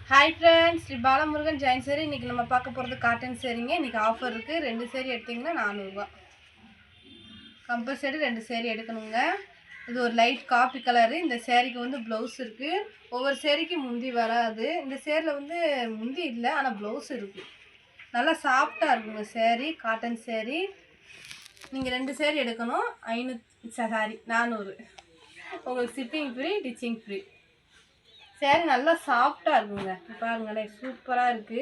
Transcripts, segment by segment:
Hi friends Shri Balamurugan Jain सारी इनकी நம்ம பார்க்க போறது காட்டன் சாரீங்க இன்னைக்கு ஆஃபர் இருக்கு ரெண்டு சாரி எடுத்தீங்கன்னா 400 ரூபாய் கம்பல்சரி ரெண்டு சாரி எடுக்கணுங்க இது ஒரு லைட் காபி கலர் இந்த சாரிக்கு வந்து ப்лауஸ் இருக்கு ஒவ்வொரு சாரிக்கு முந்தி வராது இந்த சாரில வந்து முந்தி இல்ல ஆனா ப்лауஸ் இருக்கு நல்லா சாஃப்ட்டா இருக்குங்க சாரி காட்டன் சாரி நீங்க ரெண்டு சாரி எடுக்கணும் 500 சாரி 400 உங்களுக்கு shipping free ditching free sorry நல்லா சாஃப்ட்டா இருக்குங்க பாருங்களே சூப்பரா இருக்கு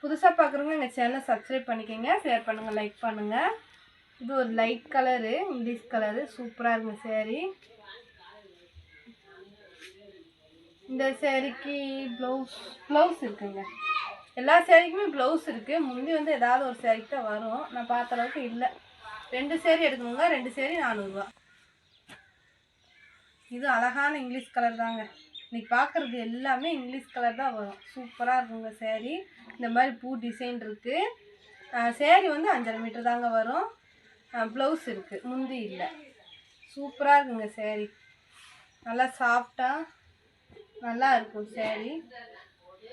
புதுசா பார்க்குறவங்க இந்த சேனலை சப்ஸ்கிரைப் பண்ணிக்கங்க ஷேர் பண்ணுங்க லைக் பண்ணுங்க இது ஒரு லைட் கலர் இங்கிலீஷ் கலர் சூப்பரா இருக்கு சாரி இந்த சாரிக்கு ப்лауஸ் இருக்குங்க எல்லா சாரிக்குமே ப்лауஸ் இருக்கு முந்தி வந்து ஏதாவது ஒரு சாரிக்கு தான் வரும் நான் பார்த்த அளவுக்கு இல்ல ரெண்டு சாரி எடுக்கணுங்க ரெண்டு சாரி 400 ரூபாய் இது அழகான இங்கிலீஷ் கலர் தாங்க இன்னைக்கு பார்க்குறது எல்லாமே இங்கிலீஷ் கலர் தான் வரும் சூப்பராக இருக்குங்க சாரி இந்த மாதிரி பூ டிசைன் இருக்கு சாரி வந்து 5.5 மீட்டர் தாங்க வரும் ப்лауஸ் இருக்கு முந்தி இல்லை சூப்பராக இருக்குங்க சாரி நல்லா சாஃப்டாக நல்லா இருக்கும் சாரி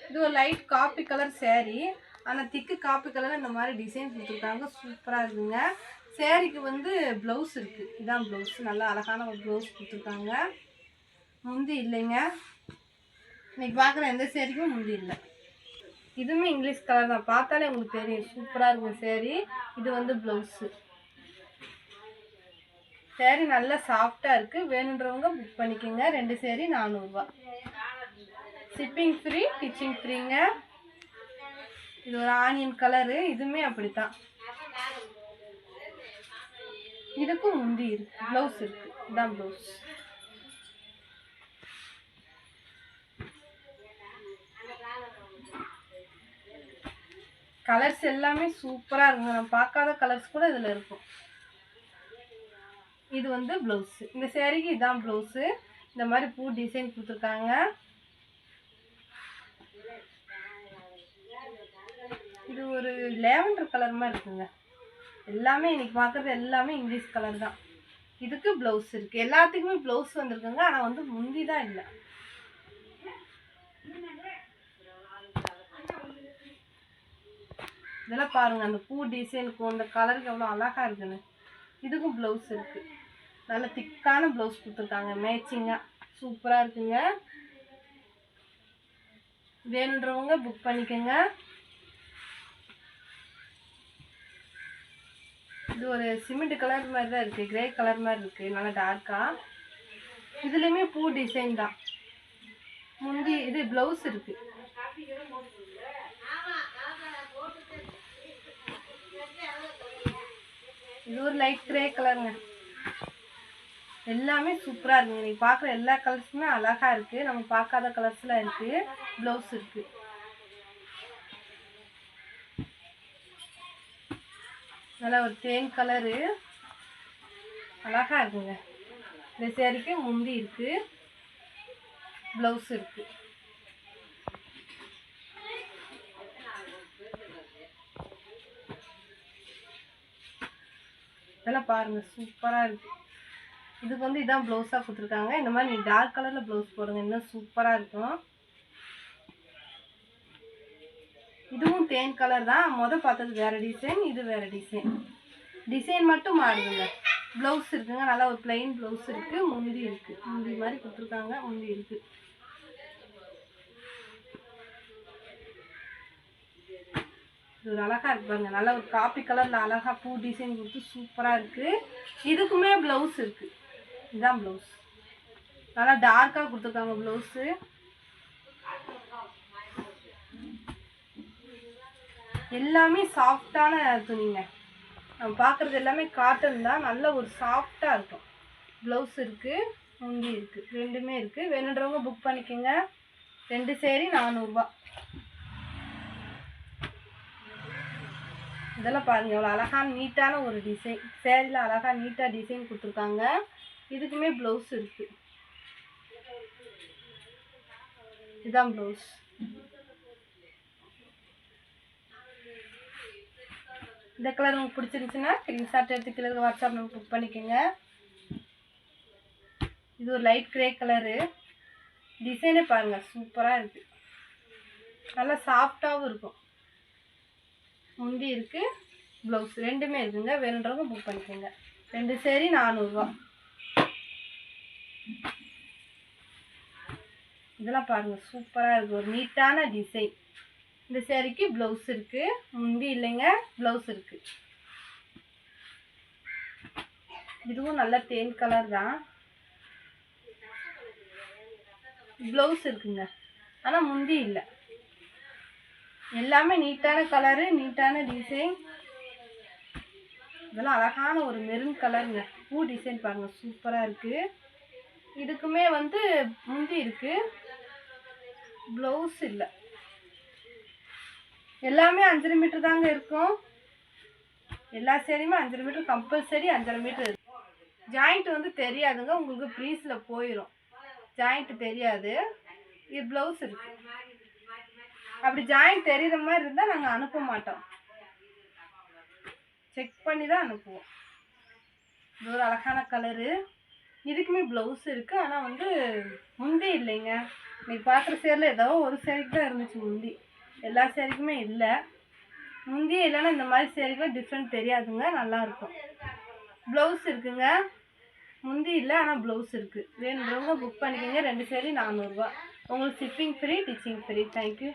இது ஒரு லைட் காப்பி கலர் சாரி ஆனால் திக்கு காப்பி கலர் இந்த மாதிரி டிசைன் கொடுத்துருக்காங்க சூப்பராக இருக்குங்க சாரிக்கு வந்து ப்லவுஸ் இருக்கு இதான் ப்லவுஸ் நல்லா அழகான ஒரு ப்லவுஸ் கொடுத்துருக்காங்க முந்தி இல்லைங்க இன்னைக்கு பார்க்குற எந்த சாரிக்கும் முந்தி இல்லை இதுவுமே இங்கிலீஷ் கலர் தான் பார்த்தாலே உங்களுக்கு தெரியும் சூப்பராக இருக்கும் சாரி இது வந்து ப்லவுஸு சாரி நல்லா சாஃப்டாக இருக்குது வேணுன்றவங்க புக் பண்ணிக்கோங்க ரெண்டு சாரி 400 ரூபாய் ஷிப்பிங் ஃப்ரீ டிச்சிங் ஃப்ரீங்க இது ஒரு ஆனியன் கலரு இதுவுமே அப்படித்தான் இதுக்கும் முந்தி இருக்கு ப்லவுஸ் இருக்கு இதான் ப்லவுஸ் கலர்ஸ் எல்லாமே சூப்பரா இருக்கு நான் பார்க்காத கலர்ஸ் கூட இதுல இருக்கும் இது வந்து ப்லவுஸ் இந்த சாரிக்கு இதான் ப்லவுஸ் இந்த மாதிரி பூ டிசைன் கொடுத்துருக்காங்க இது ஒரு லேவெண்டர் கலர் மாதிரி இருக்குங்க எல்லாமே இன்னைக்கு பார்க்குறது எல்லாமே இங்கிலீஷ் கலர் தான் இதுக்கு ப்லவுஸ் இருக்கு எல்லாத்துக்குமே ப்லவுஸ் வந்திருக்குங்க ஆனால் வந்து முந்தி தான் இல்லை இதெல்லாம் பாருங்க அந்த பூ டிசைனுக்கும் அந்த கலருக்கு எவ்வளோ அழகா இருக்குன்னு இதுக்கும் ப்லவுஸ் இருக்கு நல்ல திக்கான ப்லவுஸ் கொடுத்துருக்காங்க மேட்சிங்காக சூப்பராக இருக்குங்க வேணுன்றவங்க புக் பண்ணிக்கோங்க இது ஒரு சிமெண்ட் கலர் மாதிரி தான் இருக்குது கிரே கலர் மாதிரி இருக்குது நல்லா டார்க்காக இதுலேயுமே பூ டிசைன் தான் முந்தி இது ப்லவுஸ் இருக்குது இது ஒரு லைட் கிரே கலருங்க எல்லாமே சூப்பராக இருக்குங்க நீங்கள் பார்க்குற எல்லா கலர்ஸுமே அழகாக இருக்குது நம்ம பார்க்காத கலர்ஸ்லாம் இருக்குது ப்லவுஸ் இருக்குது நல்லா ஒரு தேன் கலரு அழகா இருக்குங்க இந்த சாரிக்கு முந்தி இருக்கு ப்லவுஸ் இருக்கு இதெல்லாம் பாருங்க சூப்பரா இருக்கு இதுக்கு வந்து இதான் ப்லவுஸா கொடுத்துருக்காங்க இந்த மாதிரி நீ டார்க் கலர்ல ப்லவுஸ் போடுங்க இன்னும் சூப்பரா இருக்கும் இதுவும் தேன் கலர் தான் பார்த்தது வேற டிசைன் இது வேற டிசைன் மட்டும் மாறுதுங்க ப்லவுஸ் இருக்குங்க நல்லா ஒரு பிளைன் ப்லவுஸ் இருக்கு முந்தி இருக்கு முந்தி மாதிரி கொடுத்துருக்காங்க முந்தி இருக்கு இது ஒரு அழகா இருக்கு பாருங்க நல்ல ஒரு காப்பி கலர்ல அழகா பூ டிசைன் கொடுத்து சூப்பரா இருக்கு இதுக்குமே ப்லவுஸ் இருக்கு இதான் ப்லவுஸ் நல்லா டார்க்கா கொடுத்துருக்காங்க ப்லவுஸ் எல்லாமே சாஃப்டான துணிங்க நம்ம பார்க்குறது எல்லாமே காட்டன் தான் நல்ல ஒரு சாஃப்டாக இருக்கும் ப்லவுஸ் இருக்குது முந்தி இருக்குது ரெண்டுமே இருக்குது வேணுன்றவங்க புக் பண்ணிக்கோங்க ரெண்டு சாரி 400 ரூபாய் இதெல்லாம் பாருங்கள் எவ்வளோ அழகான நீட்டான ஒரு டிசைன் சேரீல அழகாக நீட்டாக டிசைன் கொடுத்துருக்காங்க இதுக்குமே ப்லவுஸ் இருக்குது இதுதான் ப்லவுஸ் இந்த கலர் உங்களுக்கு பிடிச்சிருந்துச்சுன்னா ஸ்கிரீன்ஷாட் எடுத்து கீழே வாட்ஸ்அப் நம்பர் புக் பண்ணிக்கோங்க இது ஒரு லைட் கிரே கலரு டிசைனே பாருங்கள் சூப்பராக இருக்குது நல்லா சாஃப்டாகவும் இருக்கும். முந்தி இருக்குது, ப்ளவுஸ் ரெண்டுமே இருக்குங்க. வேணுன்றவங்க புக் பண்ணிக்கோங்க. 2 சேரீ 400 ரூபா. இதெல்லாம் பாருங்கள், சூப்பராக இருக்குது. ஒரு நீட்டான டிசைன். இந்த சேரீக்கு ப்ளவுஸ் இருக்குது, முந்தி இல்லைங்க, ப்ளவுஸ் இருக்குது. இதுவும் நல்ல தேன் கலர் தான். ப்ளவுஸ் இருக்குங்க, ஆனால் முந்தி இல்லை. எல்லாமே நீட்டான கலரு, நீட்டான டிசைன். இதெல்லாம் அழகான ஒரு மெரூன் கலருங்க. பூ டிசைன் பாருங்கள், சூப்பராக இருக்குது. இதுக்குமே வந்து முந்தி இருக்குது, ப்ளவுஸ் இல்லை. எல்லாமே 5.5 மீட்டர் தாங்க இருக்கும். எல்லா சேரீயுமே 5.5 மீட்டர் கம்பல்சரி 5.5 மீட்டர் இருக்கும். ஜாயிண்ட் வந்து தெரியாதுங்க, உங்களுக்கு ப்ரீஸில் போயிடும். ஜாயிண்ட் தெரியாது. இது ப்ளவுஸ் இருக்குது. அப்படி ஜாயிண்ட் தெரிகிற மாதிரி இருந்தால் நாங்கள் அனுப்ப மாட்டோம், செக் பண்ணி தான் அனுப்புவோம். இது ஒரு அழகான கலரு. இதுக்குமே ப்ளவுஸ் இருக்குது, ஆனால் வந்து முந்தி இல்லைங்க. இன்னைக்கு பார்க்குற சேரில் ஏதோ ஒரு சேரீக்கு தான் இருந்துச்சு முந்தி, எல்லா சேரீக்குமே இல்லை. முந்தியே இல்லைன்னா இந்த மாதிரி சேரீக்குலாம் டிஃப்ரெண்ட் தெரியாதுங்க, நல்லாயிருக்கும். ப்ளவுஸ் இருக்குங்க, முந்தி இல்லை ஆனால் ப்ளவுஸ் இருக்குது. வேணுன்றவங்க புக் பண்ணிக்கோங்க. 2 சேரீ 400 ரூபா. உங்களுக்கு shipping free, ditching free. Thank you.